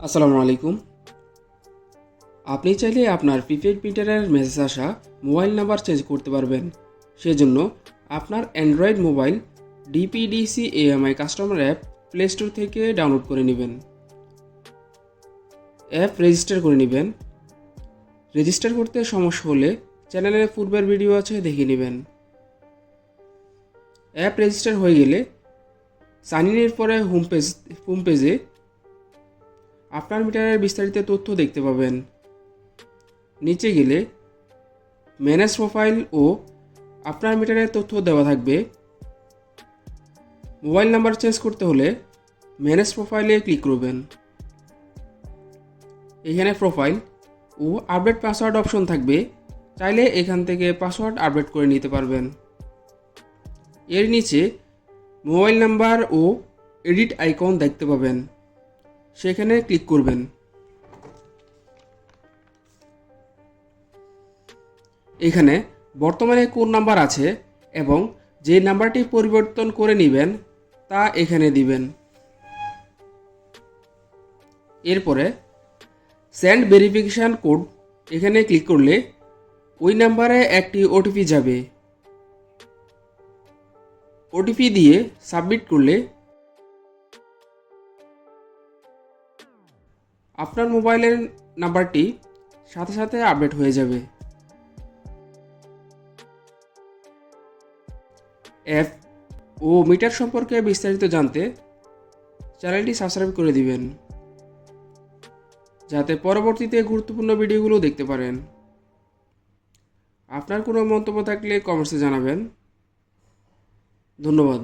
আসসালামু আলাইকুম। আপনি চাইলে আপনার প্রিপেড মিটারের মেসেজ আসা মোবাইল নাম্বার চেঞ্জ করতে পারবেন। সেজন্য আপনার Android mobile DPDC AMI customer app play store থেকে ডাউনলোড করে নেবেন। অ্যাপ রেজিস্টার করে নেবেন। রেজিস্টার করতে সমস্যা হলে চ্যানেলের পূর্বের ভিডিও আছে, দেখে নেবেন। অ্যাপ রেজিস্টার হয়ে গেলে সাইন ইনের পরে হোম পেজে আপনার মিটারের বিস্তারিত তথ্য দেখতে পাবেন। নিচে গেলে ম্যানেজ প্রোফাইল ও আপনার মিটারের তথ্য দেওয়া থাকবে। মোবাইল নাম্বার চেঞ্জ করতে হলে ম্যানেজ প্রোফাইলে ক্লিক করবেন। এখানে প্রোফাইল ও আপডেট পাসওয়ার্ড অপশন থাকবে, চাইলে এখান থেকে পাসওয়ার্ড আপডেট করে নিতে পারবেন। এর নিচে মোবাইল নাম্বার ও এডিট আইকন দেখতে পাবেন, সেখানে ক্লিক করবেন। এখানে বর্তমানে কোন নাম্বার আছে এবং যে নাম্বারটি পরিবর্তন করে নেবেন তা এখানে দিবেন। এরপরে সেন্ড ভেরিফিকেশান কোড এখানে ক্লিক করলে ওই নাম্বারে একটি ওটিপি যাবে। ওটিপি দিয়ে সাবমিট করলে আপনার মোবাইলের নাম্বারটি সাথে সাথে আপডেট হয়ে যাবে। অ্যাপ ও মিটার সম্পর্কে বিস্তারিত জানতে চ্যানেলটি সাবস্ক্রাইব করে দিবেন, যাতে পরবর্তীতে গুরুত্বপূর্ণ ভিডিওগুলো দেখতে পারেন। আপনার কোনো মন্তব্য থাকলে কমেন্টসে জানাবেন। ধন্যবাদ।